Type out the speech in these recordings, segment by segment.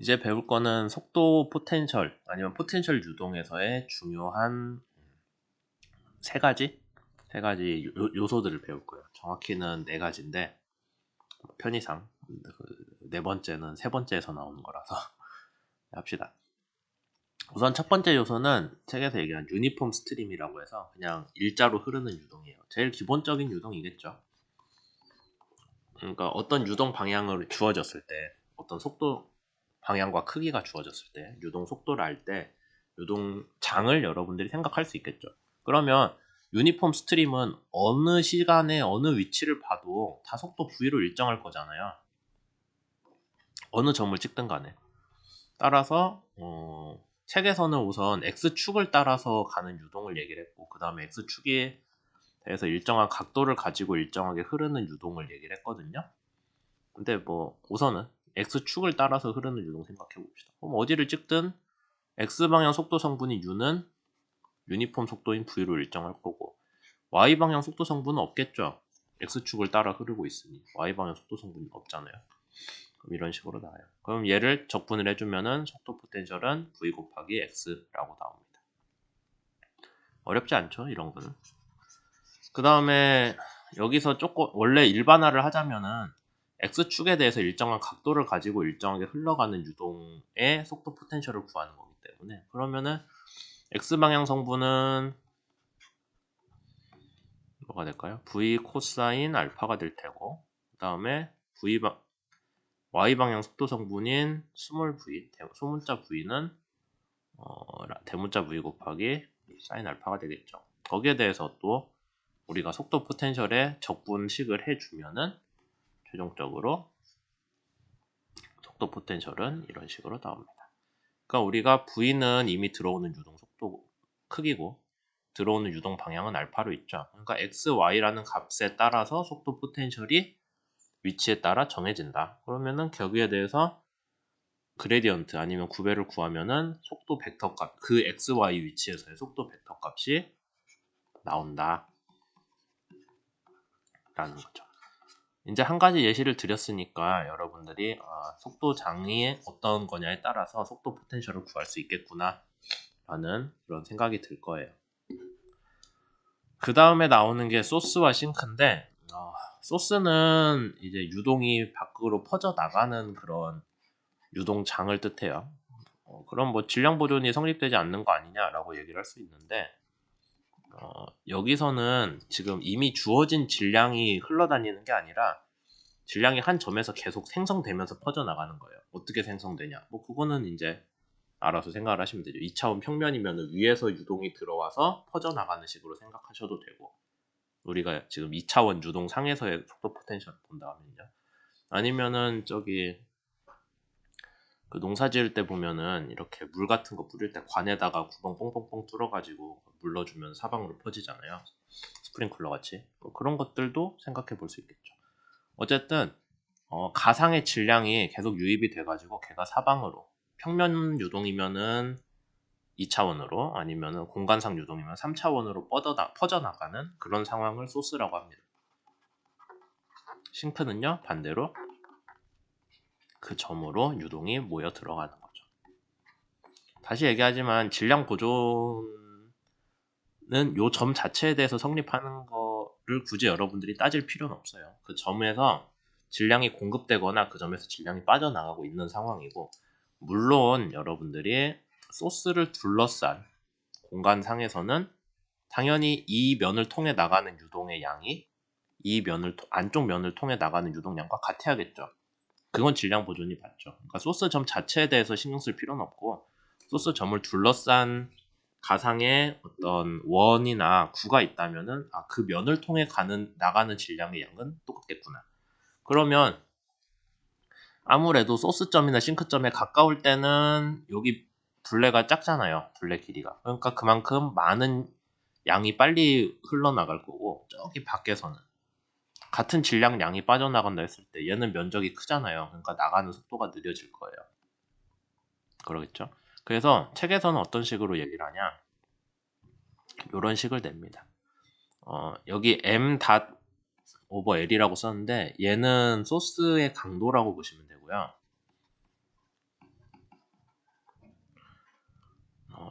이제 배울 거는 속도 포텐셜 아니면 포텐셜 유동에서의 중요한 세 가지 요소들을 배울 거예요. 정확히는 네 가지인데 편의상 네 번째는 세 번째에서 나오는 거라서 합시다. 우선 첫 번째 요소는 책에서 얘기한 유니폼 스트림이라고 해서 그냥 일자로 흐르는 유동이에요. 제일 기본적인 유동이겠죠. 그러니까 어떤 유동 방향을 주어졌을 때, 어떤 속도 방향과 크기가 주어졌을 때, 유동 속도를 알 때 유동 장을 여러분들이 생각할 수 있겠죠. 그러면 유니폼 스트림은 어느 시간에 어느 위치를 봐도 다 속도 v로 일정할 거잖아요. 어느 점을 찍든 간에. 따라서 책에서는 우선 x축을 따라서 가는 유동을 얘기를 했고, 그 다음에 x축에 대해서 일정한 각도를 가지고 일정하게 흐르는 유동을 얘기를 했거든요. 근데 뭐 우선은 x축을 따라서 흐르는 유동 생각해 봅시다. 그럼 어디를 찍든 x방향 속도 성분이 u는 유니폼 속도인 v로 일정할 거고, y방향 속도 성분은 없겠죠. x축을 따라 흐르고 있으니 y방향 속도 성분이 없잖아요. 그럼 이런 식으로 나와요. 그럼 얘를 적분을 해주면은 속도 포텐셜은 v 곱하기 x라고 나옵니다. 어렵지 않죠, 이런 거는. 그 다음에 여기서 조금 원래 일반화를 하자면은 x축에 대해서 일정한 각도를 가지고 일정하게 흘러가는 유동의 속도 포텐셜을 구하는 거기 때문에, 그러면은 x방향 성분은 뭐가 될까요? v 코사인 알파가 될 테고, 그 다음에 y방향 속도 성분인 스몰 v, 소문자 v는 대문자 v 곱하기 사인 알파가 되겠죠. 거기에 대해서 또 우리가 속도 포텐셜에 적분식을 해주면은 최종적으로 속도 포텐셜은 이런 식으로 나옵니다. 그러니까 우리가 v는 이미 들어오는 유동 속도 크기고 들어오는 유동 방향은 알파로 있죠. 그러니까 x, y라는 값에 따라서 속도 포텐셜이 위치에 따라 정해진다. 그러면은 거기에 대해서 그레디언트 아니면 구배를 구하면은 속도 벡터 값, 그 x, y 위치에서의 속도 벡터 값이 나온다 라는 거죠. 이제 한 가지 예시를 드렸으니까 여러분들이 속도 장이 어떤 거냐에 따라서 속도 포텐셜을 구할 수 있겠구나 라는 그런 생각이 들 거예요. 그 다음에 나오는 게 소스와 싱크인데, 소스는 이제 유동이 밖으로 퍼져 나가는 그런 유동장을 뜻해요. 그럼 뭐 질량 보존이 성립되지 않는 거 아니냐라고 얘기를 할 수 있는데, 여기서는 지금 이미 주어진 질량이 흘러다니는 게 아니라 질량이 한 점에서 계속 생성되면서 퍼져나가는 거예요. 어떻게 생성되냐? 뭐 그거는 이제 알아서 생각을 하시면 되죠. 2차원 평면이면 위에서 유동이 들어와서 퍼져나가는 식으로 생각하셔도 되고, 우리가 지금 2차원 유동 상에서의 속도 포텐셜 본다면요. 아니면은 저기 그 농사 지을 때 보면은 이렇게 물 같은 거 뿌릴 때 관에다가 구멍 뽕뽕뽕 뚫어가지고 물러주면 사방으로 퍼지잖아요. 스프링클러 같이. 그런 것들도 생각해 볼 수 있겠죠. 어쨌든 가상의 질량이 계속 유입이 돼가지고 걔가 사방으로, 평면 유동이면은 2차원으로 아니면은 공간상 유동이면 3차원으로 퍼져나가는 그런 상황을 소스라고 합니다. 싱크는요 반대로 그 점으로 유동이 모여 들어가는 거죠. 다시 얘기하지만 질량 보존은 요 점 자체에 대해서 성립하는 거를 굳이 여러분들이 따질 필요는 없어요. 그 점에서 질량이 공급되거나 그 점에서 질량이 빠져나가고 있는 상황이고, 물론 여러분들이 소스를 둘러싼 공간상에서는 당연히 이 면을 통해 나가는 유동의 양이 이 안쪽 면을 통해 나가는 유동량과 같아야겠죠. 그건 질량 보존이 맞죠. 그러니까 소스 점 자체에 대해서 신경 쓸 필요는 없고, 소스 점을 둘러싼 가상의 어떤 원이나 구가 있다면은 그 면을 통해 나가는 질량의 양은 똑같겠구나. 그러면 아무래도 소스점이나 싱크점에 가까울 때는 여기 둘레가 작잖아요. 둘레 길이가. 그러니까 그만큼 많은 양이 빨리 흘러나갈 거고, 저기 밖에서는 같은 질량 양이 빠져나간다 했을 때 얘는 면적이 크잖아요. 그러니까 나가는 속도가 느려질 거예요. 그러겠죠? 그래서 책에서는 어떤 식으로 얘기를 하냐, 이런 식을 냅니다. 여기 m 닷 오버 l이라고 썼는데 얘는 소스의 강도라고 보시면 되고요.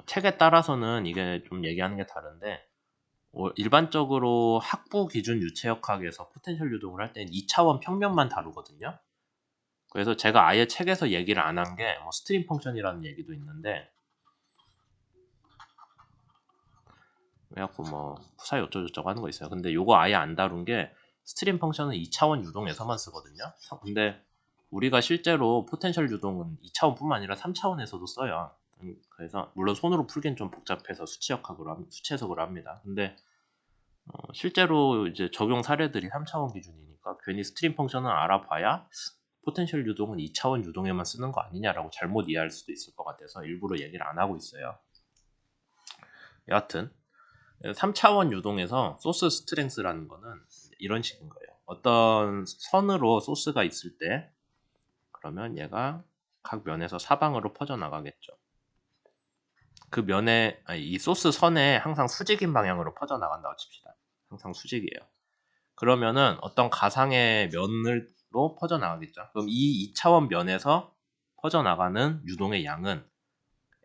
책에 따라서는 이게 좀 얘기하는 게 다른데 일반적으로 학부 기준 유체역학에서 포텐셜 유동을 할 때는 2차원 평면만 다루거든요. 그래서 제가 아예 책에서 얘기를 안 한 게 스트림 펑션이라는 얘기도 있는데 그래갖고 푸사에 어쩌고저쩌고 하는 거 있어요. 근데 요거 아예 안 다룬 게 스트림 펑션은 2차원 유동에서만 쓰거든요. 근데 우리가 실제로 포텐셜 유동은 2차원뿐만 아니라 3차원에서도 써요. 그래서 물론 손으로 풀긴 좀 복잡해서 수치해석으로 합니다. 근데 실제로 이제 적용 사례들이 3차원 기준이니까 괜히 스트림 펑션을 알아봐야 포텐셜 유동은 2차원 유동에만 쓰는 거 아니냐라고 잘못 이해할 수도 있을 것 같아서 일부러 얘기를 안 하고 있어요. 여하튼 3차원 유동에서 소스 스트렝스라는 거는 이런 식인 거예요. 어떤 선으로 소스가 있을 때 그러면 얘가 각 면에서 사방으로 퍼져나가겠죠. 그 면에 이 소스 선에 항상 수직인 방향으로 퍼져나간다고 칩시다. 항상 수직이에요. 그러면은 어떤 가상의 면으로 퍼져나가겠죠. 그럼 이 2차원 면에서 퍼져나가는 유동의 양은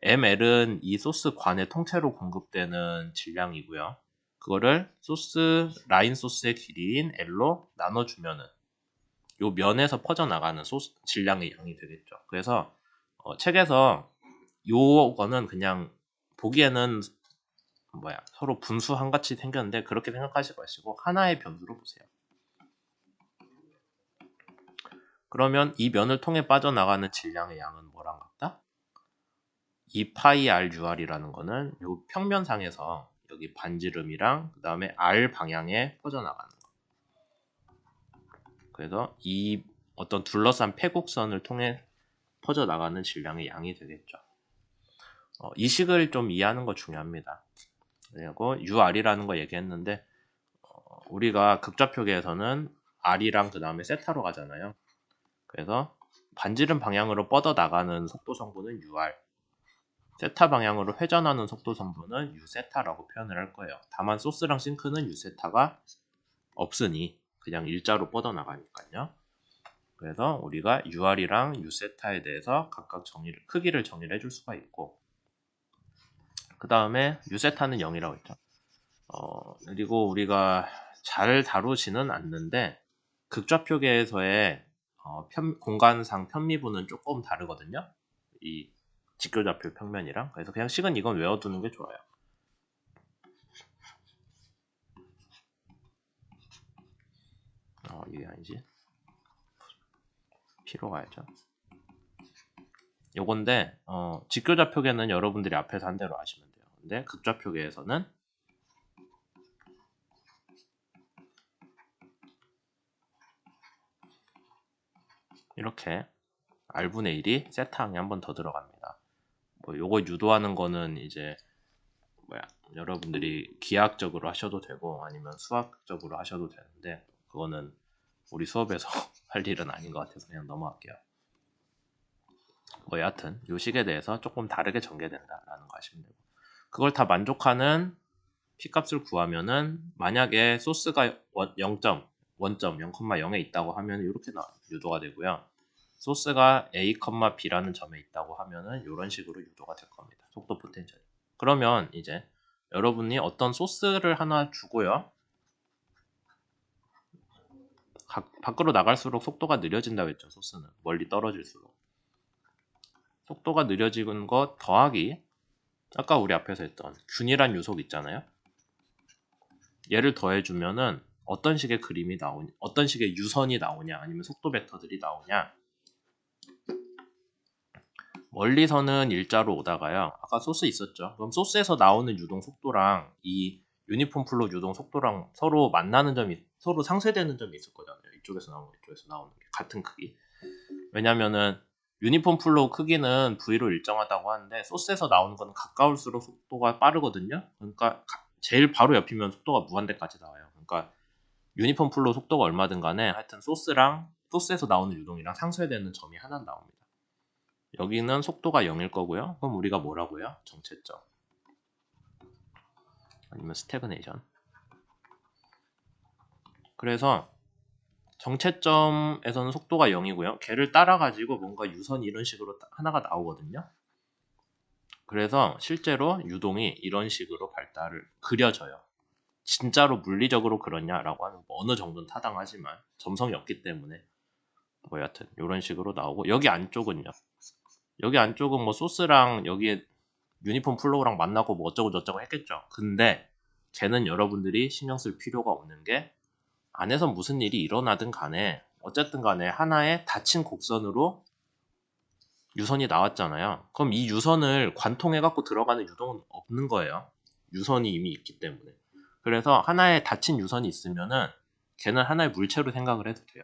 ml은 이 소스 관의 통째로 공급되는 질량이고요. 그거를 라인 소스의 길이인 l로 나눠주면은 요 면에서 퍼져나가는 소스 질량의 양이 되겠죠. 그래서 책에서 요거는 그냥 보기에는 서로 분수한 같이 생겼는데 그렇게 생각하지 마시고 하나의 변수로 보세요. 그러면 이 면을 통해 빠져나가는 질량의 양은 뭐랑 같다? 2파이 RUR이라는 거는 요 평면상에서 여기 반지름이랑 그 다음에 R 방향에 퍼져나가는 거. 그래서 이 어떤 둘러싼 패곡선을 통해 퍼져나가는 질량의 양이 되겠죠. 이 식을 좀 이해하는 거 중요합니다. 그리고 UR이라는 거 얘기했는데 우리가 극좌표계에서는 R이랑 그 다음에 세타로 가잖아요. 그래서 반지름 방향으로 뻗어나가는 속도 성분은 UR, 세타 방향으로 회전하는 속도 성분은 U세타라고 표현을 할 거예요. 다만 소스랑 싱크는 U세타가 없으니 그냥 일자로 뻗어나가니까요. 그래서 우리가 UR이랑 U세타에 대해서 각각 크기를 정의를 해줄 수가 있고 그 다음에 U세타는 0이라고 했죠. 그리고 우리가 잘 다루지는 않는데 극좌표계에서의 공간상 편미분은 조금 다르거든요. 이 직교좌표 평면이랑. 그래서 그냥 식은 이건 외워두는 게 좋아요. 이게 아니지. P로 가야죠. 요건데 직교좌표계는 여러분들이 앞에서 한 대로 아시면 돼요. 근데 극좌표계에서는 이렇게 R분의 1이 세타항에 한 번 더 들어갑니다. 요거 유도하는 거는 이제 여러분들이 기하학적으로 하셔도 되고 아니면 수학적으로 하셔도 되는데 그거는 우리 수업에서 할 일은 아닌 것 같아서 그냥 넘어갈게요. 여하튼 요 식에 대해서 조금 다르게 전개된다라는 거 아시면 되고 그걸 다 만족하는 P값을 구하면은 만약에 소스가 0점, 원점 0,0에 있다고 하면 이렇게 유도가 되고요. 소스가 A, B라는 점에 있다고 하면은 이런 식으로 유도가 될 겁니다. 속도 포텐셜. 그러면 이제 여러분이 어떤 소스를 하나 주고요. 밖으로 나갈수록 속도가 느려진다고 했죠. 소스는 멀리 떨어질수록. 속도가 느려지는 것 더하기 아까 우리 앞에서 했던 균일한 요속 있잖아요. 얘를 더해주면은 어떤 식의 그림이 나오냐, 어떤 식의 유선이 나오냐, 아니면 속도 벡터들이 나오냐. 멀리서는 일자로 오다가요. 아까 소스 있었죠. 그럼 소스에서 나오는 유동 속도랑 이 유니폼 플로 유동 속도랑 서로 만나는 점이 서로 상쇄되는 점이 있을 거잖아요. 이쪽에서 나오는 이쪽에서 나오는 게 같은 크기. 왜냐면은 유니폼 플로우 크기는 V로 일정하다고 하는데 소스에서 나오는 건 가까울수록 속도가 빠르거든요. 그러니까 제일 바로 옆이면 속도가 무한대까지 나와요. 그러니까 유니폼 플로우 속도가 얼마든 간에 하여튼 소스에서 나오는 유동이랑 상쇄되는 점이 하나 나옵니다. 여기는 속도가 0일 거고요. 그럼 우리가 뭐라고요? 정체점 아니면 스태그네이션. 그래서 정체점에서는 속도가 0이고요. 걔를 따라가지고 뭔가 유선이 이런 식으로 하나가 나오거든요. 그래서 실제로 유동이 이런 식으로 발달을 그려져요. 진짜로 물리적으로 그러냐라고 하면 뭐 어느 정도는 타당하지만 점성이 없기 때문에 뭐 여하튼 이런 식으로 나오고, 여기 안쪽은요. 여기 안쪽은 뭐 소스랑 여기에 유니폼 플로우랑 만나고 뭐 어쩌고 저쩌고 했겠죠. 근데 걔는 여러분들이 신경 쓸 필요가 없는 게, 안에서 무슨 일이 일어나든 간에 어쨌든 간에 하나의 닫힌 곡선으로 유선이 나왔잖아요. 그럼 이 유선을 관통해 갖고 들어가는 유동은 없는 거예요. 유선이 이미 있기 때문에. 그래서 하나의 닫힌 유선이 있으면은 걔는 하나의 물체로 생각을 해도 돼요.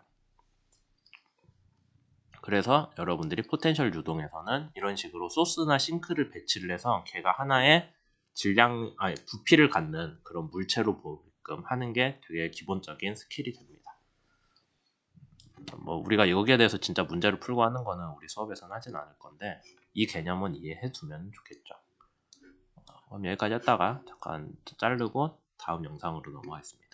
그래서 여러분들이 포텐셜 유동에서는 이런 식으로 소스나 싱크를 배치를 해서 걔가 하나의 부피를 갖는 그런 물체로 보게끔 하는 게 되게 기본적인 스킬이 됩니다. 뭐 우리가 여기에 대해서 진짜 문제를 풀고 하는 거는 우리 수업에서는 하진 않을 건데, 이 개념은 이해해 두면 좋겠죠. 그럼 여기까지 했다가 잠깐 자르고 다음 영상으로 넘어가겠습니다.